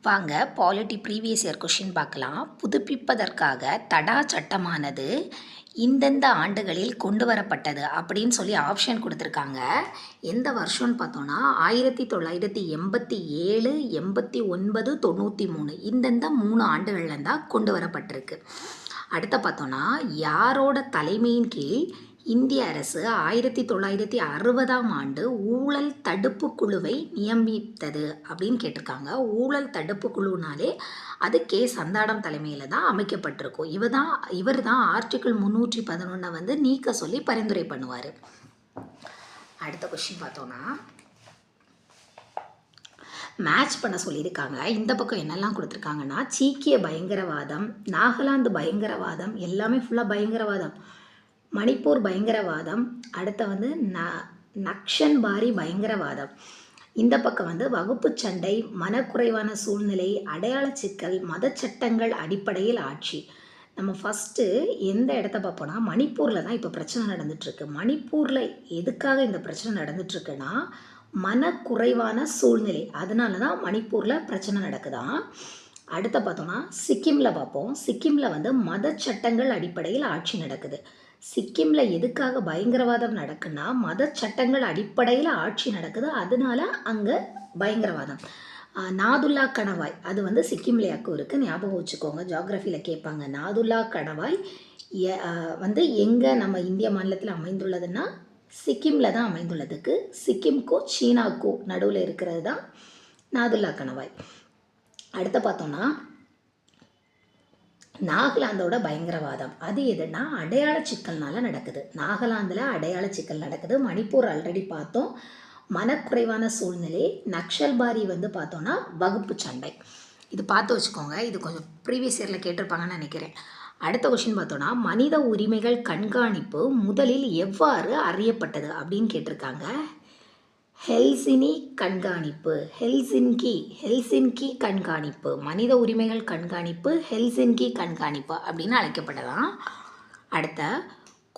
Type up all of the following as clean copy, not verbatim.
வாங்க polity previous year question பார்க்கலாம். புதுப்பிப்பதற்காக தடா சட்டமானது இந்தந்த ஆண்டுகளில் கொண்டு வரப்பட்டது அப்படின்னு சொல்லி ஆப்ஷன் கொடுத்துருக்காங்க. எந்த வருஷம்னு பார்த்தோன்னா 1987, 89, 93 இந்தந்த 3 ஆண்டுகளில் தான் கொண்டு வரப்பட்டிருக்கு. அடுத்த பார்த்தோன்னா யாரோட தலைமையின் கீழ் இந்திய அரசு 1960ஆம் ஆண்டு ஊழல் தடுப்பு குழுவை நியமித்தது அப்படின்னு கேட்டிருக்காங்க. ஊழல் தடுப்பு குழுனாலே அது கே சந்தானம் தலைமையில் தான் அமைக்கப்பட்டிருக்கும். இவர் தான் ஆர்டிகிள் 311 வந்து நீக்க சொல்லி பரிந்துரை பண்ணுவார். அடுத்த கொஸ்டின் பார்த்தோன்னா மேட்ச் பண்ண சொல்லியிருக்காங்க. இந்த பக்கம் என்னெல்லாம் கொடுத்துருக்காங்கன்னா சீக்கிய பயங்கரவாதம், நாகாலாந்து பயங்கரவாதம், எல்லாமே ஃபுல்லாக பயங்கரவாதம், மணிப்பூர் பயங்கரவாதம், அடுத்த வந்து நக்ஷன்பாரி பயங்கரவாதம். இந்த பக்கம் வந்து வகுப்பு சண்டை, மனக்குறைவான சூழ்நிலை, அடையாள சிக்கல், மதச்சட்டங்கள் அடிப்படையில் ஆட்சி. நம்ம ஃபஸ்ட்டு எந்த இடத்த பார்ப்போம்னா மணிப்பூரில் தான் இப்போ பிரச்சனை நடந்துகிட்ருக்கு. மணிப்பூரில் எதுக்காக இந்த பிரச்சனை நடந்துகிட்ருக்குன்னா மனக்குறைவான சூழ்நிலை, அதனால தான் மணிப்பூரில் பிரச்சனை நடக்குதான். அடுத்த பார்த்தோன்னா சிக்கிமில் பார்ப்போம். சிக்கிமில் வந்து மத சட்டங்கள் அடிப்படையில் ஆட்சி நடக்குது. சிக்கிமில் எதுக்காக பயங்கரவாதம் நடக்குன்னா மத சட்டங்கள் அடிப்படையில் ஆட்சி நடக்குது, அதனால அங்கே பயங்கரவாதம். நாதுல்லா கணவாய் அது வந்து சிக்கிம்லையாக்கும் இருக்குது, ஞாபகம் வச்சுக்கோங்க, ஜாகிரஃபியில் கேட்பாங்க. நாதுல்லா கணவாய் வந்து எங்கே நம்ம இந்திய மாநிலத்தில் அமைந்துள்ளதுன்னா சிக்கிமில் தான் அமைந்துள்ளதுக்கு. சிக்கிம்க்கும் சீனாவுக்கும் நடுவில் இருக்கிறது தான் நாதுல்லா கணவாய். அடுத்து பார்த்தோன்னா நாகாலாந்தோட பயங்கரவாதம் அது எதுனா அடையாள சிக்கல்னால நடக்குது. நாகாலாந்தில் அடையாள சிக்கல் நடக்குது. மணிப்பூர் ஆல்ரெடி பார்த்தோம், மனக்குறைவான சூழ்நிலை. நக்ஷல்பாரி வந்து பார்த்தோன்னா வகுப்பு சண்டை. இது பார்த்து வச்சுக்கோங்க, இது கொஞ்சம் ப்ரீவியஸ் இயரில் கேட்டிருப்பாங்கன்னு நினைக்கிறேன். அடுத்த கொஷின் பார்த்தோன்னா மனித உரிமைகள் கண்காணிப்பு முதலில் எவ்வாறு அறியப்பட்டது அப்படின்னு கேட்டிருக்காங்க. ஹெல்சின்கி கண்காணிப்பு, மனித உரிமைகள் கண்காணிப்பு, ஹெல்சின்கி கண்காணிப்பு அப்படின்னு அழைக்கப்பட்டதான். அடுத்த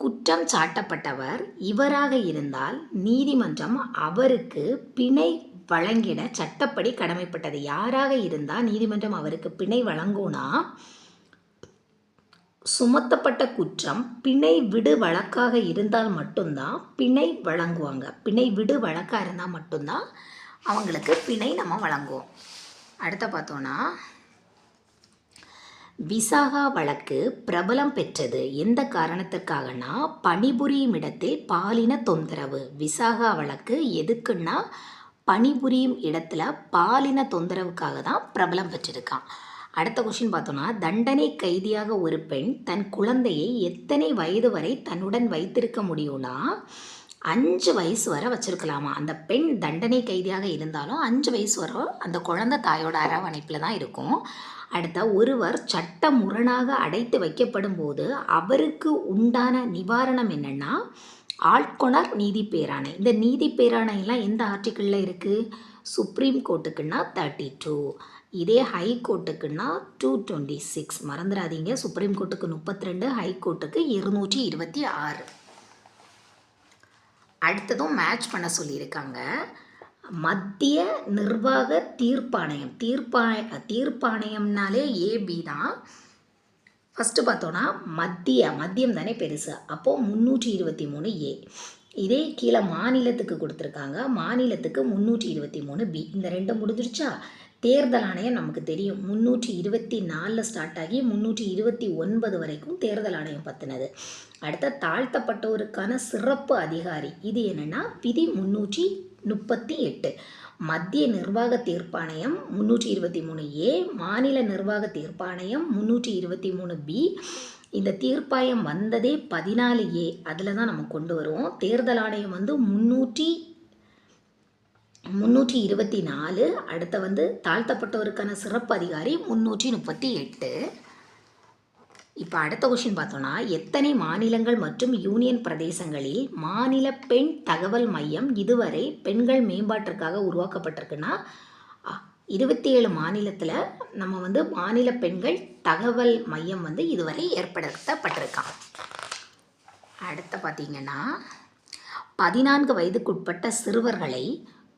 குற்றம் சாட்டப்பட்டவர் இவராக இருந்தால் நீதிமன்றம் அவருக்கு பிணை வழங்கிட சட்டப்படி கடமைப்பட்டது. யாராக இருந்தால் நீதிமன்றம் அவருக்கு பிணை வழங்கும்னா சுமத்தப்பட்ட குற்றம் பிணை விடு வழக்காக இருந்தால் மட்டும்தான் பிணை வழங்குவாங்க. பிணை விடு வழக்காக இருந்தால் மட்டும்தான் அவங்களுக்கு பிணை நம்ம வழங்குவோம். அடுத்த பார்த்தோன்னா விசாகா வழக்கு பிரபலம் பெற்றது எந்த காரணத்திற்காகனா பணிபுரியும் இடத்தில் பாலின தொந்தரவு. விசாகா வழக்கு எதுக்குன்னா பணிபுரியும் இடத்துல பாலின தொந்தரவுக்காக தான் பிரபலம் பெற்றிருக்கான். அடுத்த கொஷின் பார்த்தோன்னா தண்டனை கைதியாக ஒரு பெண் தன் குழந்தையை எத்தனை வயது வரை தன்னுடன் வைத்திருக்க முடியும்னா 5 வயசு வரை வச்சுருக்கலாமா. அந்த பெண் தண்டனை கைதியாக இருந்தாலும் 5 வயசு வரை அந்த குழந்தை தாயோட அரவணைப்பில் தான் இருக்கும். அடுத்த ஒருவர் சட்ட முரணாக அடைத்து வைக்கப்படும் போது அவருக்கு உண்டான நிவாரணம் என்னென்னா ஆட்கொணர் நீதி பேராணை. இந்த நீதி பேராணைலாம் எந்த ஆர்டிக்கிளில் இருக்குது? சுப்ரீம் கோர்ட்டுக்குன்னா 32, இதே ஹை கோர்ட்டுக்குன்னா 226. மறந்துடாதீங்க, சுப்ரீம் கோர்ட்டுக்கு 32, ஹை கோர்ட்டுக்கு 226. அடுத்ததும் மேட்ச் பண்ண சொல்லியிருக்காங்க. மத்திய நிர்வாக தீர்ப்பாணையம், தீர்ப்பாணையம்னாலே ஏபி தான். ஃபஸ்ட்டு பார்த்தோன்னா மத்தியம் தானே பெருசு, அப்போது 323A. இதே கீழே மாநிலத்துக்கு கொடுத்துருக்காங்க, மாநிலத்துக்கு 323B. இந்த 2 முடிஞ்சிருச்சா? தேர்தல் ஆணையம் நமக்கு தெரியும் 324 ஸ்டார்ட் ஆகி 329 வரைக்கும் தேர்தல் ஆணையம் பற்றினது. அடுத்த தாழ்த்தப்பட்டோருக்கான சிறப்பு அதிகாரி இது என்னென்னா விதி 338. மத்திய நிர்வாக தீர்ப்பாணையம் 323A, மாநில நிர்வாக தீர்ப்பாணையம் 323B. இந்த தீர்ப்பாயம் வந்ததே 14A, அதில் தான் நம்ம கொண்டு வருவோம். தேர்தல் ஆணையம் வந்து 324. அடுத்த வந்து தாழ்த்தப்பட்டவருக்கான சிறப்பு அதிகாரி 338. இப்போ அடுத்த கொஷின் பார்த்தோன்னா எத்தனை மாநிலங்கள் மற்றும் யூனியன் பிரதேசங்களில் மாநில பெண் தகவல் மையம் இதுவரை பெண்கள் மேம்பாட்டிற்காக உருவாக்கப்பட்டிருக்குன்னா 27 மாநிலத்தில் நம்ம வந்து மாநில பெண்கள் தகவல் மையம் வந்து இதுவரை ஏற்படுத்தப்பட்டிருக்கான். அடுத்த பார்த்திங்கன்னா 14 வயதுக்குட்பட்ட சிறுவர்களை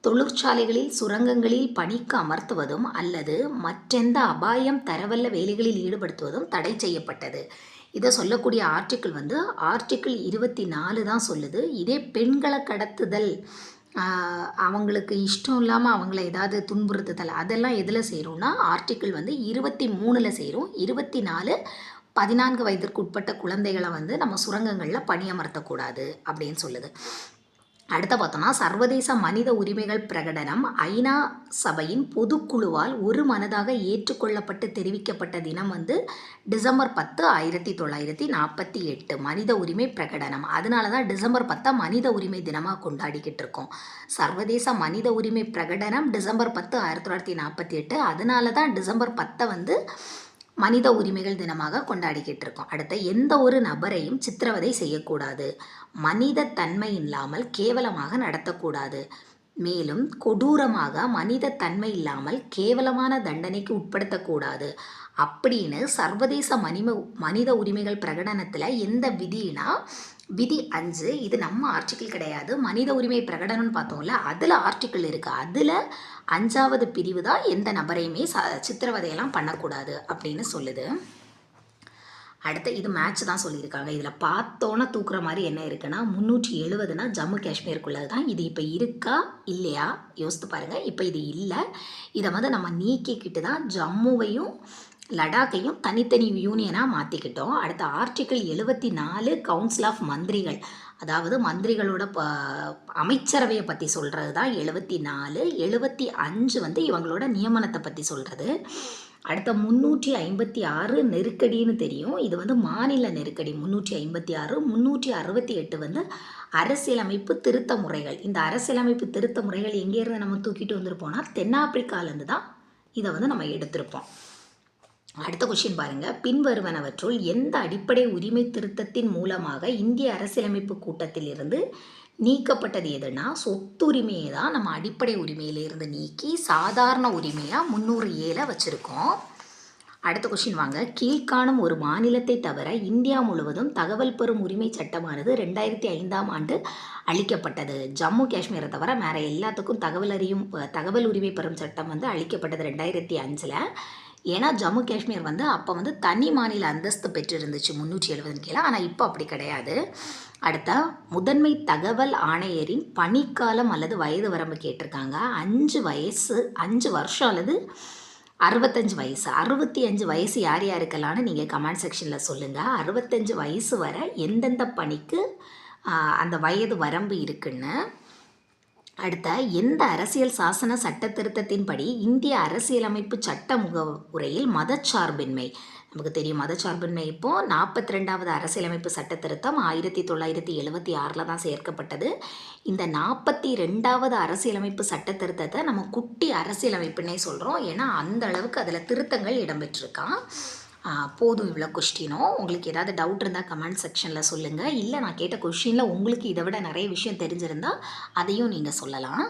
தொழிற்சாலைகளில் சுரங்கங்களில் பணிக்கு அமர்த்துவதும் அல்லது மற்றெந்த அபாயம் தரவல்ல வேலைகளில் ஈடுபடுத்துவதும் தடை செய்யப்பட்டது. இதை சொல்லக்கூடிய ஆர்டிக்கிள் வந்து ஆர்டிக்கிள் 24 தான் சொல்லுது. இதே பெண்களை கடத்துதல், அவங்களுக்கு இஷ்டம் இல்லாமல் அவங்கள ஏதாவது துன்புறுத்துதல், அதெல்லாம் எதில் சேரும்னா ஆர்டிக்கிள் வந்து 23 சேரும். 24 14 வயதிற்கு உட்பட்ட குழந்தைகளை வந்து நம்ம சுரங்கங்களில் பணியமர்த்தக்கூடாது அப்படின்னு சொல்லுது. அடுத்த பார்த்தோம்னா சர்வதேச மனித உரிமைகள் பிரகடனம் ஐநா சபையின் பொதுக்குழுவால் ஒரு மனதாக ஏற்றுக்கொள்ளப்பட்டு தெரிவிக்கப்பட்ட தினம் வந்து டிசம்பர் 10, 1948 மனித உரிமை பிரகடனம். அதனால தான் டிசம்பர் 10 மனித உரிமை தினமாக கொண்டாடிக்கிட்டு இருக்கோம். சர்வதேச மனித உரிமை பிரகடனம் டிசம்பர் 10, 1948. அதனால தான் டிசம்பர் 10 வந்து மனித உரிமைகள் தினமாக கொண்டாடிக்கிட்டு இருக்கோம். அடுத்த எந்த ஒரு நபரையும் சித்திரவதை செய்யக்கூடாது, மனித தன்மை இல்லாமல் கேவலமாக நடத்தக்கூடாது, மேலும் கொடூரமாக மனித தன்மை இல்லாமல் கேவலமான தண்டனைக்கு உட்படுத்தக்கூடாது அப்படின்னு சர்வதேச மனித உரிமைகள் பிரகடனத்தில் எந்த விதினா விதி 5. இது நம்ம ஆர்டிக்கிள் கிடையாது, மனித உரிமை பிரகடனம்னு பார்த்தோம்ல அதில் ஆர்டிக்கிள் இருக்குது. அதில் 5வது பிரிவு தான் எந்த நபரையுமே சித்திரவதையெல்லாம் பண்ணக்கூடாது அப்படின்னு சொல்லுது. அடுத்து இது மேட்ச் தான் சொல்லியிருக்காங்க. இதில் பார்த்தோன்னே தூக்குற மாதிரி என்ன இருக்குன்னா 370னா ஜம்மு காஷ்மீருக்குள்ளது தான். இது இப்போ இருக்கா இல்லையா யோசித்து பாருங்கள். இப்போ இது இல்லை. இதை வந்து நம்ம நீக்கிக்கிட்டு தான் ஜம்முவையும் லடாக்கையும் தனித்தனி யூனியனாக மாற்றிக்கிட்டோம். அடுத்த ஆர்டிக்கிள் 74 கவுன்சில் ஆஃப் மந்திரிகள், அதாவது மந்திரிகளோட அமைச்சரவையை பற்றி சொல்கிறது தான் 74. 75 வந்து இவங்களோட நியமனத்தை பற்றி சொல்கிறது. அடுத்த 356 நெருக்கடின்னு தெரியும். இது வந்து மாநில நெருக்கடி 356. 368 வந்து அரசியலமைப்பு திருத்த முறைகள். இந்த அரசியலமைப்பு திருத்த முறைகள் எங்கேருந்து நம்ம தூக்கிட்டு வந்திருப்போம்னா தென்னாப்பிரிக்காலேருந்து தான் இதை வந்து நம்ம எடுத்திருப்போம். அடுத்த கொஸ்டின் பாருங்க. பின்வருவனவற்றுள் எந்த அடிப்படை உரிமை திருத்தத்தின் மூலமாக இந்திய அரசியலமைப்பு கூட்டத்தில் இருந்து நீக்கப்பட்டது எதுனா சொத்துரிமையை தான் நம்ம அடிப்படை உரிமையிலிருந்து நீக்கி சாதாரண உரிமையாக 307 வச்சுருக்கோம். அடுத்த கொஸ்டின் வாங்க. கீழ்காணும் ஒரு மாநிலத்தை தவிர இந்தியா முழுவதும் தகவல் பெறும் உரிமை சட்டமானது 2005ஆம் ஆண்டு அளிக்கப்பட்டது. ஜம்மு காஷ்மீரை தவிர வேறு எல்லாத்துக்கும் தகவல் உரிமை பெறும் சட்டம் வந்து அளிக்கப்பட்டது 2005. ஏன்னா ஜம்மு காஷ்மீர் வந்து அப்போ வந்து தனி மாநில அந்தஸ்து பெற்றிருந்துச்சு 370 கீழே. ஆனால் இப்போ அப்படி கிடையாது. அடுத்த முதன்மை தகவல் ஆணையரின் பணிக்காலம் அல்லது வயது வரம்பு கேட்டிருக்காங்க. 5 வருஷம் அல்லது 65 வயசு. 65 வயசு யார் யாருக்கெல்லாம்னு நீங்கள் கமெண்ட் செக்ஷனில் சொல்லுங்கள். 65 வயசு வரை எந்தெந்த பணிக்கு அந்த வயது வரம்பு இருக்குன்னு. அடுத்த எந்த அரசியல் சாசன சட்ட திருத்தத்தின்படி இந்திய அரசியலமைப்பு சட்ட முகவுரையில் மதச்சார்பின்மை, நமக்கு தெரியும் மதச்சார்பின்மை இப்போ 42வது அரசியலமைப்பு சட்ட திருத்தம் 1976 தான் சேர்க்கப்பட்டது. இந்த 42வது அரசியலமைப்பு சட்ட திருத்தத்தை நம்ம குட்டி அரசியலமைப்புன்னே சொல்கிறோம். ஏன்னா அந்த அளவுக்கு அதில் திருத்தங்கள் இடம்பெற்றிருக்கான். போதும் இவ்வளோ கொஸ்டினும். உங்களுக்கு ஏதாவது டவுட் இருந்தால் கமெண்ட் செக்ஷனில் சொல்லுங்கள். இல்லை நான் கேட்ட கொஸ்டினில் உங்களுக்கு இதை விட நிறைய விஷயம் தெரிஞ்சிருந்தால் அதையும் நீங்கள் சொல்லலாம்.